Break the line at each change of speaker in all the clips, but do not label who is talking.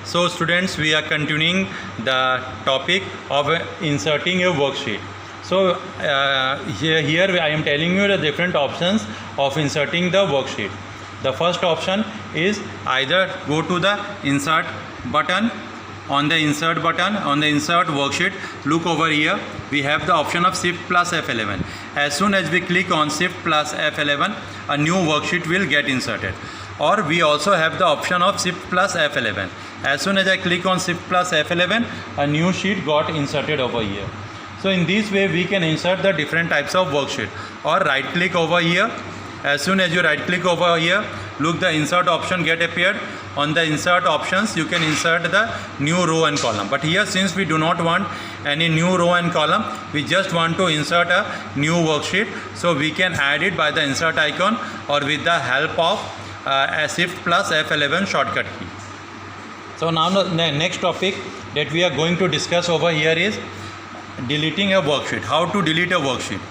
So students, we are continuing the topic of inserting a worksheet. So here I am telling you the different options of inserting the worksheet. The first option is either go to the insert button. On the insert button, on the insert worksheet, look over here, we have the option of shift plus F11. As soon as we click on shift plus F11, a new worksheet will get inserted. Or we also have the option of shift plus F11. As soon as I click on shift plus F11, a new sheet got inserted over here. So in this way we can insert the different types of worksheet. Or right click over here. As soon as you right click over here, look, the insert option get appeared. On the insert options you can insert the new row and column. But here, since we do not want any new row and column, we just want to insert a new worksheet. So we can add it by the insert icon or with the help of a shift plus F11 shortcut key. So now the next topic that we are going to discuss over here is deleting a worksheet. How to delete a worksheet?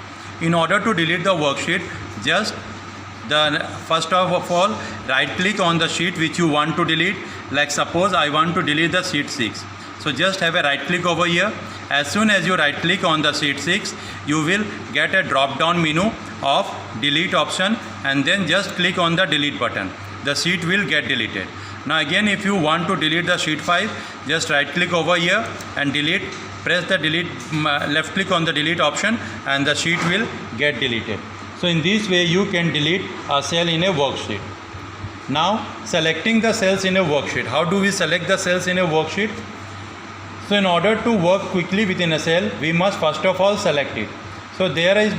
In order to delete the worksheet, just first of all, right click on the sheet which you want to delete. Like suppose I want to delete the sheet 6. So just have a right click over here. As soon as you right click on the sheet 6, you will get a drop down menu of delete option, and then just click on the delete button. The sheet will get deleted. Now again, if you want to delete the sheet 5, just right click over here and delete. Press the delete, left click on the delete option, and the sheet will get deleted. So in this way you can delete a cell in a worksheet. Now selecting the cells in a worksheet. How do we select the cells in a worksheet? So in order to work quickly within a cell, we must first of all select it. So there is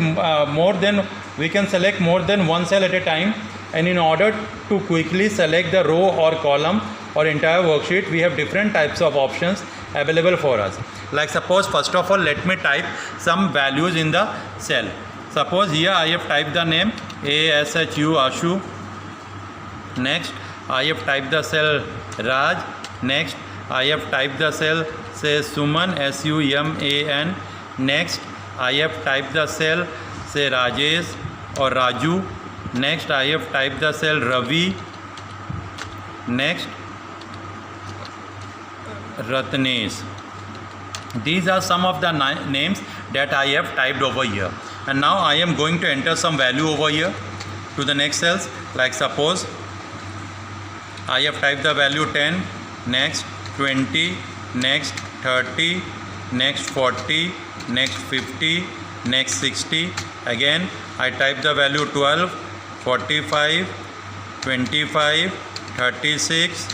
we can select more than one cell at a time, and in order to quickly select the row or column or entire worksheet, we have different types of options available for us. Like suppose first of all, let me type some values in the cell. Suppose here I have typed the name ASHU Ashu. Next I have typed the cell Raj. Next I have typed the cell say Suman SUMAN. Next I have typed the cell say Rajesh or Raju. Next I have typed the cell Ravi. Next Ratnesh. These are some of the names that I have typed over here. And now I am going to enter some value over here to the next cells. Like suppose I have typed the value 10, next 20, next 30, next 40, next 50, next 60. Again I type the value 12, 45, 25, 36,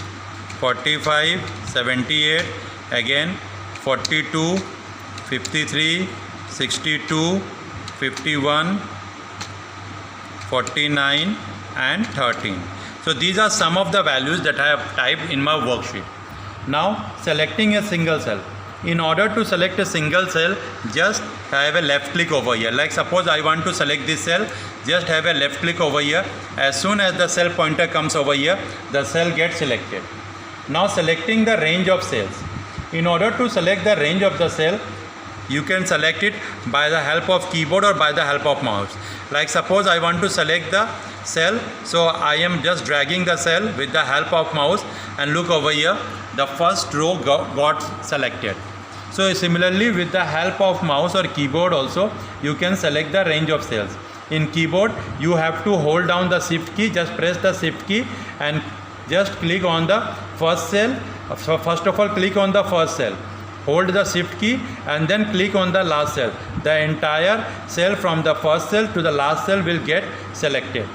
45, 78. Again 42, 53, 62, 51, 49 and 13. So these are some of the values that I have typed in my worksheet. Now selecting a single cell. In order to select a single cell, just have a left click over here. Like suppose I want to select this cell, just have a left click over here. As soon as the cell pointer comes over here, the cell gets selected. Now selecting the range of cells. In order to select the range of the cell, you can select it by the help of keyboard or by the help of mouse. Like suppose I want to select the cell, so I am just dragging the cell with the help of mouse, and look over here, the first row got selected. So similarly with the help of mouse or keyboard also, you can select the range of cells. In keyboard you have to hold down the shift key, just press the shift key and just click on the first cell. So first of all click on the first cell, hold the shift key and then click on the last cell. The entire cell from the first cell to the last cell will get selected.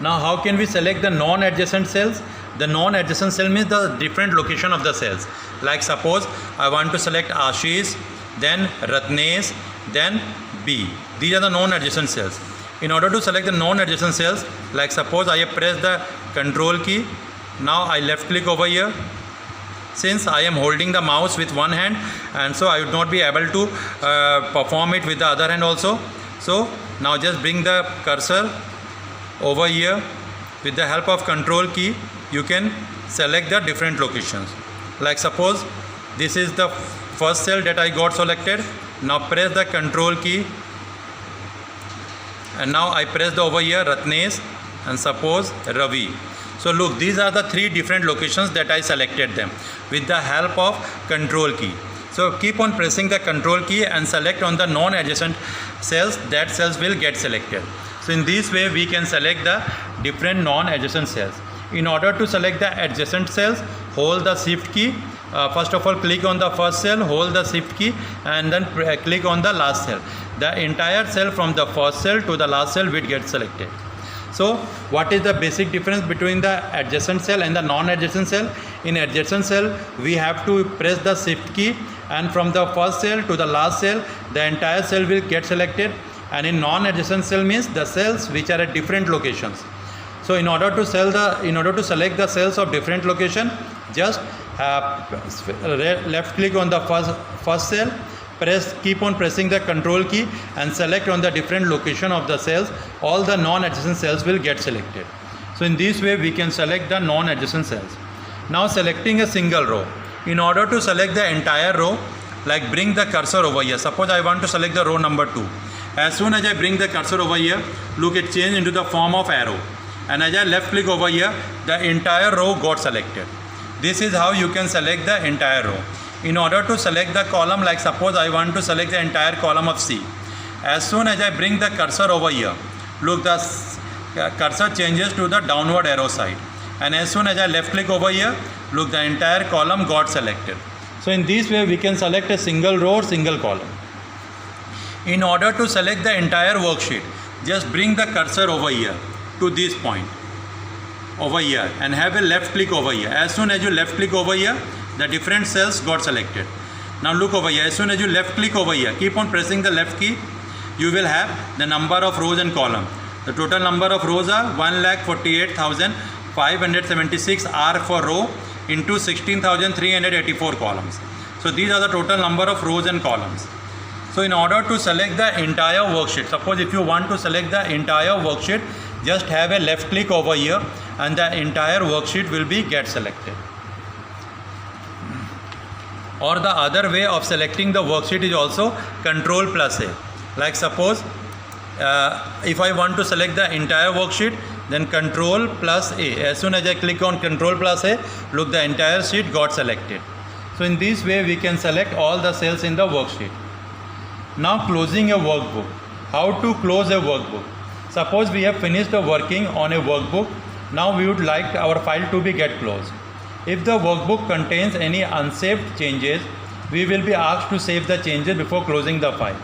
Now how can we select the non-adjacent cells? The non-adjacent cell means the different location of the cells. Like suppose I want to select Ashish, then Ratnesh, then B. These are the non-adjacent cells. In order to select the non-adjacent cells, like suppose I have pressed the control key. Now I left click over here. Since I am holding the mouse with one hand, and so I would not be able to perform it with the other hand also. So now just bring the cursor over here. With the help of control key, you can select the different locations. Like suppose this is the first cell that I got selected. Now press the control key, and now I press the over here Ratnesh and suppose Ravi. So look, these are the 3 different locations that I selected them with the help of control key. So keep on pressing the control key and select on the non-adjacent cells. That cells will get selected. So in this way we can select the different non-adjacent cells. In order to select the adjacent cells, hold the shift key. First of all, click on the first cell, hold the shift key, and then click on the last cell. The entire cell from the first cell to the last cell will get selected. So what is the basic difference between the adjacent cell and the non-adjacent cell? In adjacent cell, we have to press the shift key, and from the first cell to the last cell, the entire cell will get selected. And in non-adjacent cell means the cells which are at different locations. So in order to select the cells of different location, just left click on the first cell, keep on pressing the control key and select on the different location of the cells. All the non-adjacent cells will get selected. So in this way we can select the non-adjacent cells. Now selecting a single row. In order to select the entire row, like bring the cursor over here. Suppose I want to select the row number 2. As soon as I bring the cursor over here, look, it changed into the form of arrow. And as I left click over here, the entire row got selected. This is how you can select the entire row. In order to select the column, like suppose I want to select the entire column of C. As soon as I bring the cursor over here, look, the cursor changes to the downward arrow side. And as soon as I left click over here, look, the entire column got selected. So in this way we can select a single row or single column. In order to select the entire worksheet, just bring the cursor over here to this point over here and have a left click over here. As soon as you left click over here, the different cells got selected. Now look over here, as soon as you left click over here, keep on pressing the left key, you will have the number of rows and column. The total number of rows are 1,48,576 R for row into 16,384 columns. So these are the total number of rows and columns. So in order to select the entire worksheet, suppose if you want to select the entire worksheet, just have a left click over here and the entire worksheet will be get selected. Or the other way of selecting the worksheet is also Control plus A. Like suppose if I want to select the entire worksheet, then Control plus A. As soon as I click on Control plus A, look, the entire sheet got selected. So in this way we can select all the cells in the worksheet. Now closing a workbook. How to close a workbook? Suppose we have finished the working on a workbook. Now we would like our file to be get closed. If the workbook contains any unsaved changes, we will be asked to save the changes before closing the file.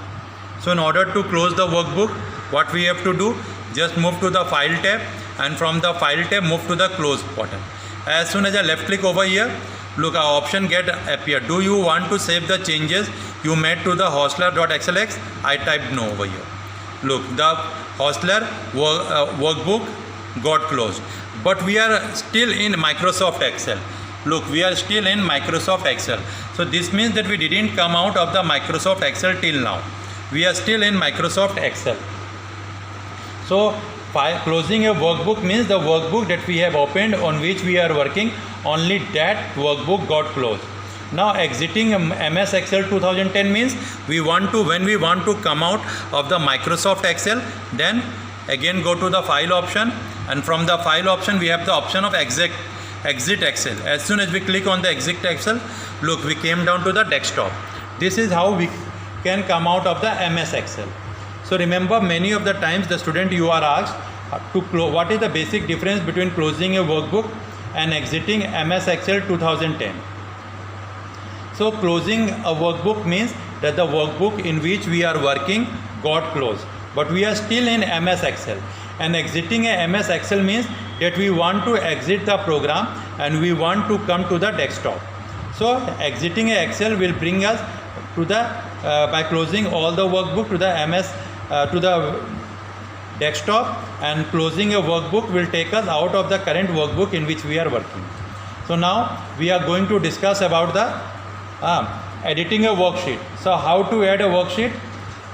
So in order to close the workbook, what we have to do, just move to the file tab, and from the file tab move to the close button. As soon as I left click over here, look, our option get appear. Do you want to save the changes you made to the hostler.xlx? I typed no over here. Look, the hostler workbook got closed, but we are still in Microsoft Excel. Look, we are still in Microsoft Excel. So this means that we didn't come out of the Microsoft Excel till now. We are still in Microsoft Excel. So closing a workbook means the workbook that we have opened on which we are working, only that workbook got closed. Now exiting MS Excel 2010 means when we want to come out of the Microsoft Excel, then again go to the file option, and from the file option we have the option of exit Excel. As soon as we click on the exit Excel, look, we came down to the desktop. This is how we can come out of the MS Excel. So remember, many of the times the student you are asked to what is the basic difference between closing a workbook and exiting MS Excel 2010. So closing a workbook means that the workbook in which we are working got closed, but we are still in MS Excel. And exiting a MS Excel means that we want to exit the program and we want to come to the desktop. So exiting a Excel will bring us to the by closing all the workbook to the MS to the desktop, and closing a workbook will take us out of the current workbook in which we are working. So now we are going to discuss about the editing a worksheet. So how to add a worksheet?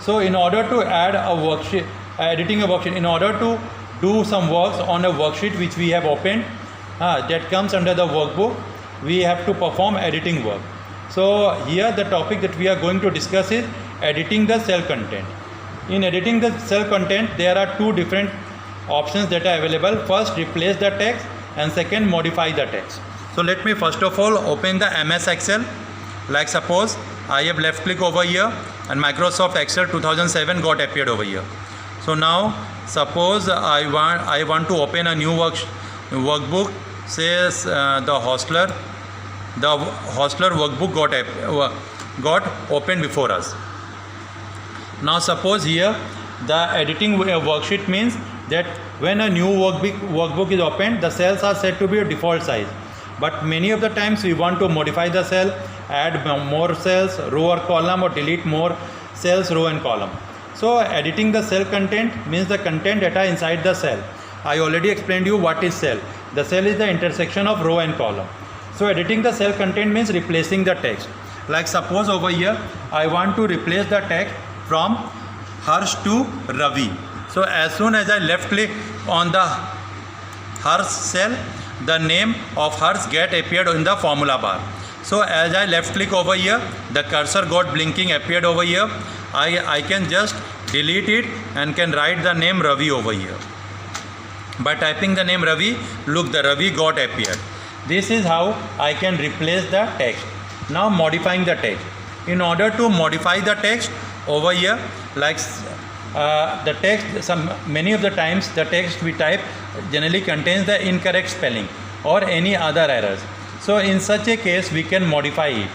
So in order to add a worksheet, editing a worksheet, in order to do some works on a worksheet which we have opened that comes under the workbook, we have to perform editing work. So here the topic that we are going to discuss is editing the cell content. In editing the cell content, there are two different options that are available. First, replace the text, and second, modify the text. So let me first of all open the MS Excel. Like suppose I have left click over here and Microsoft Excel 2007 got appeared over here. So now suppose I want to open a new workbook, says the Hostler workbook got opened before us. Now suppose here the editing worksheet means that when a new workbook is opened, the cells are set to be a default size. But many of the times we want to modify the cell, add more cells, row or column, or delete more cells, row and column. So editing the cell content means the content data inside the cell. I already explained you what is cell. The cell is the intersection of row and column. So editing the cell content means replacing the text. Like suppose over here I want to replace the text from Harsh to Ravi. So as soon as I left click on the Harsh cell, the name of Harsh get appeared in the formula bar. So as I left click over here, the cursor got blinking appeared over here. I can just delete it and can write the name Ravi over here. By typing the name Ravi, look, the Ravi got appeared. This is how I can replace the text. Now modifying the text. In order to modify the text over here, like the text, many of the times the text we type generally contains the incorrect spelling or any other errors. So in such a case we can modify it.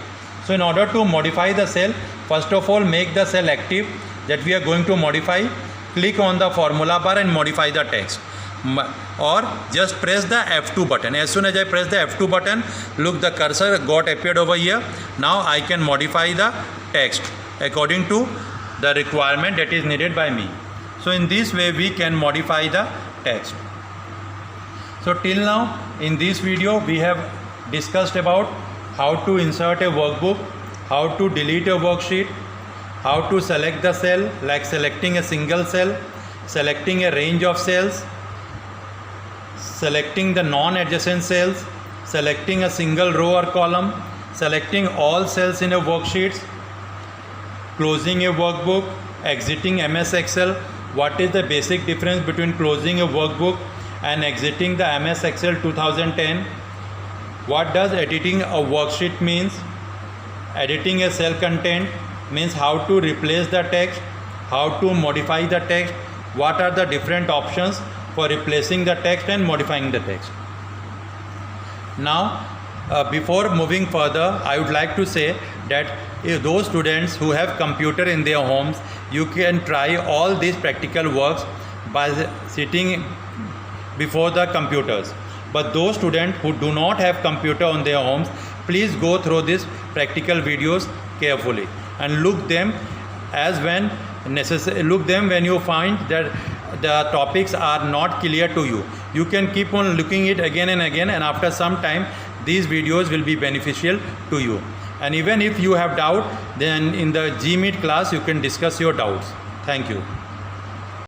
So in order to modify the cell, first of all make the cell active that we are going to modify. Click on the formula bar and modify the text. Or just press the F2 button. As soon as I press the F2 button, look, the cursor got appeared over here. Now I can modify the text according to the requirement that is needed by me. So in this way we can modify the text. So till now in this video we have discussed about how to insert a workbook, how to delete a worksheet, how to select the cell, like selecting a single cell, selecting a range of cells, selecting the non-adjacent cells, selecting a single row or column, selecting all cells in a worksheet, closing a workbook, exiting MS Excel. What is the basic difference between closing a workbook and exiting the MS Excel 2010? What does editing a worksheet means? Editing a cell content means how to replace the text, how to modify the text, what are the different options for replacing the text and modifying the text. Now before moving further, I would like to say that if those students who have computer in their homes, you can try all these practical works by sitting before the computers. But those students who do not have computer on their homes, please go through these practical videos carefully and look them as when necessary. Look them when you find that the topics are not clear to you. You can keep on looking it again and again, and after some time these videos will be beneficial to you. And even if you have doubt, then in the GMeet class you can discuss your doubts. Thank you.